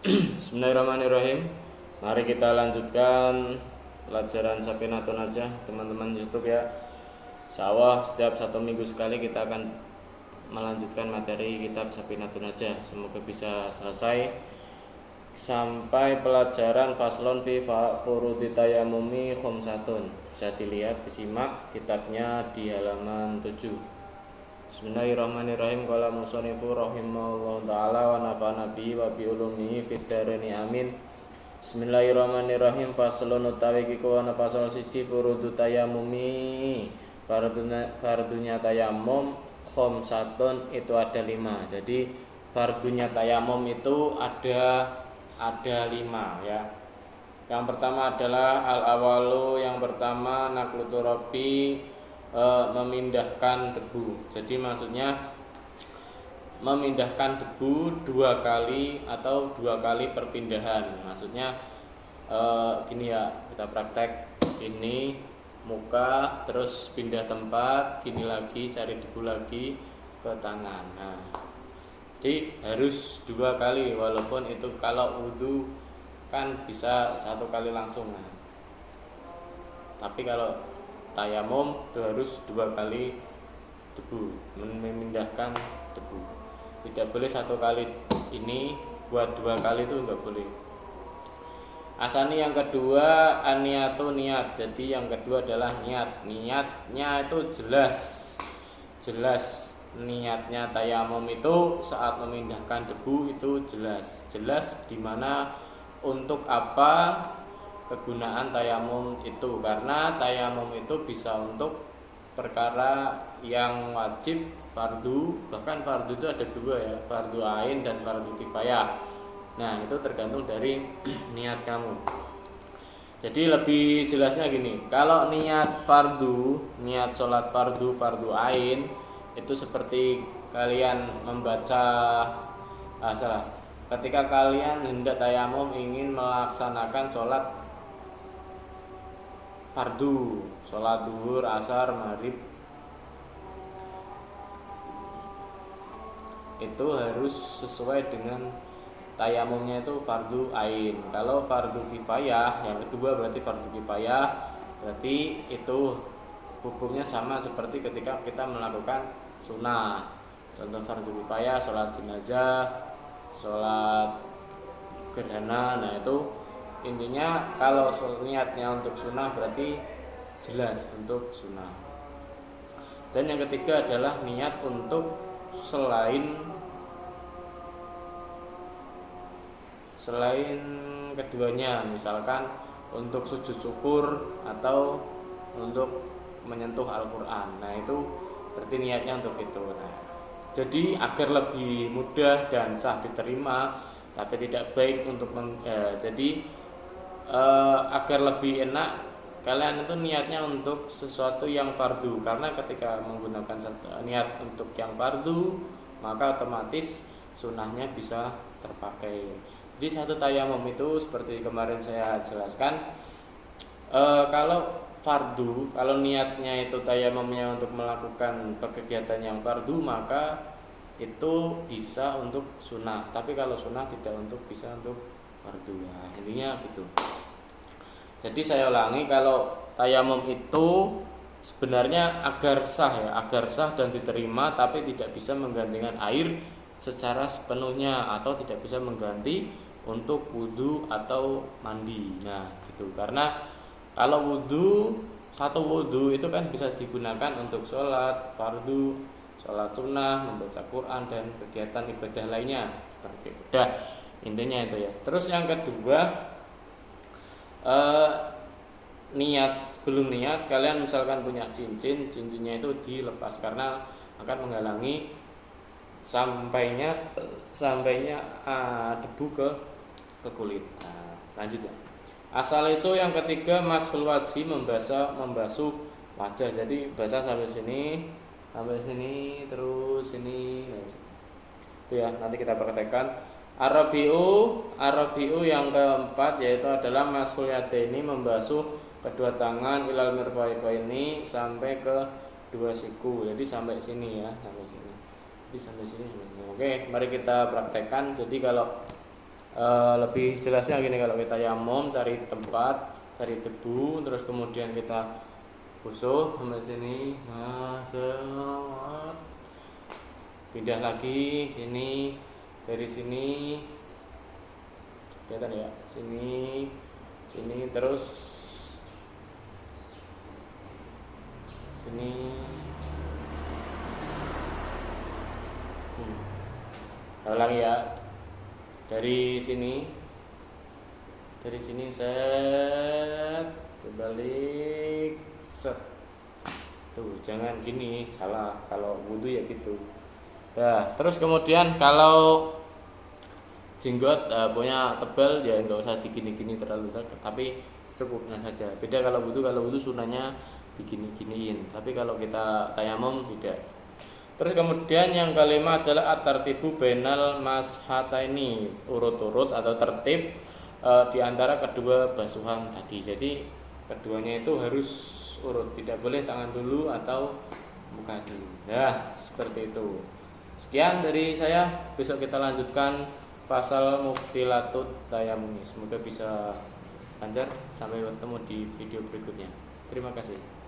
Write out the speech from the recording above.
Bismillahirrahmanirrahim. Mari kita lanjutkan pelajaran Safinatun Najah, teman-teman YouTube ya. Sawah setiap 1 minggu sekali kita akan melanjutkan materi kitab Safinatun Najah. Semoga bisa selesai sampai pelajaran faslon fi furudi tayamumi khomsatun. Bisa dilihat, disimak kitabnya di halaman 7. Bismillahirrahmanirrahim. Qala musannifu rahimahullahu taala wa nafa'ana bihi wa bi ulumihi fid dharain amin. Bismillahirrahmanirrahim. Faslun utawi iki kono fasal siji furudu tayamumi. Fardunya tayamum khamsatun itu ada 5. Jadi fardunya tayamum itu ada 5 ya. Yang pertama adalah al-awalu, yang pertama naklu turabi, memindahkan debu. Jadi maksudnya memindahkan debu 2 kali atau 2 kali perpindahan. Maksudnya gini ya, kita praktek ini muka terus pindah tempat, gini lagi cari debu lagi ke tangan. Nah, jadi harus 2 kali, walaupun itu kalau wudhu kan bisa 1 kali langsung. Nah, tapi kalau tayamum itu harus 2 kali debu, memindahkan debu. Tidak boleh 1 kali ini buat 2 kali, itu enggak boleh. Asani yang kedua aniyatu, niat. Jadi yang kedua adalah niat. Niatnya itu jelas niatnya tayamum itu saat memindahkan debu itu jelas di mana, untuk apa kegunaan tayamum itu, karena tayamum itu bisa untuk perkara yang wajib, fardu, bahkan fardu itu ada 2 ya, fardu ain dan fardu kifayah. Nah, itu tergantung dari niat kamu. Jadi lebih jelasnya gini, kalau niat fardu, niat sholat fardu ain itu seperti kalian membaca ketika kalian hendak tayamum ingin melaksanakan sholat fardu, sholat duhur, asar, maghrib, itu harus sesuai dengan tayamumnya itu fardu ain. Kalau fardu kifayah, yang kedua berarti fardu kifayah, berarti itu hukumnya sama seperti ketika kita melakukan sunnah. Contoh fardu kifayah, sholat jenazah, sholat gerhana. Nah, itu intinya kalau niatnya untuk sunnah berarti jelas untuk sunnah. Dan yang ketiga adalah niat untuk selain keduanya, misalkan untuk sujud syukur atau untuk menyentuh Al-Quran. Nah, itu berarti niatnya untuk itu. Nah, jadi agar lebih mudah dan sah diterima tapi tidak baik untuk agar lebih enak, kalian itu niatnya untuk sesuatu yang fardu, karena ketika menggunakan niat untuk yang fardu maka otomatis sunnahnya bisa terpakai. Jadi satu tayamum itu seperti kemarin saya jelaskan, kalau fardu, kalau niatnya itu tayamumnya untuk melakukan kegiatan yang fardu, maka itu bisa untuk sunnah. Tapi kalau sunnah tidak bisa untuk fardu. Nah, intinya gitu. Jadi saya ulangi, kalau tayamum itu sebenarnya agar sah dan diterima, tapi tidak bisa menggantikan air secara sepenuhnya atau tidak bisa mengganti untuk wudhu atau mandi. Nah, gitu. Karena kalau satu wudhu itu kan bisa digunakan untuk sholat fardu, sholat sunnah, membaca Quran, dan kegiatan ibadah lainnya. Udah, intinya itu ya. Terus yang kedua, niat. Sebelum niat, kalian misalkan punya cincinnya itu dilepas karena akan menghalangi sampainya debu ke kulit. Nah, lanjut ya. Asal isu yang ketiga masul wajhi, membasuh wajah. Jadi basah sampai sini terus sini. Nah, itu ya, nanti kita praktekkan. Arabiu yang keempat yaitu adalah masul yadaini, membasuh kedua tangan ilal mirfaqaini, sampai ke 2 siku. Jadi sampai sini ya, sampai sini. Oke, mari kita praktekkan. Jadi kalau lebih jelasnya gini, kalau kita tayamum cari tempat, cari debu, terus kemudian kita basuh sampai sini, nah set, pindah lagi sini, dari sini kelihatan ya, sini sini terus sini. Ulang ya, dari sini set, berbalik set, tuh jangan gini, salah kalau wudhu ya gitu. Nah terus kemudian kalau jenggot punya tebal ya nggak usah digini-gini terlalu, tapi secukupnya saja. Beda kalau wudhu sunahnya digini-giniin, tapi kalau kita tayamum tidak. Terus kemudian yang kelima adalah at-tartibu bainal mashataini, urut-urut atau tertib di antara kedua basuhan tadi. Jadi keduanya itu harus urut, tidak boleh tangan dulu atau muka dulu. Nah, seperti itu. Sekian dari saya. Besok kita lanjutkan pasal mubtilatut tayamum. Semoga bisa lancar. Sampai bertemu di video berikutnya. Terima kasih.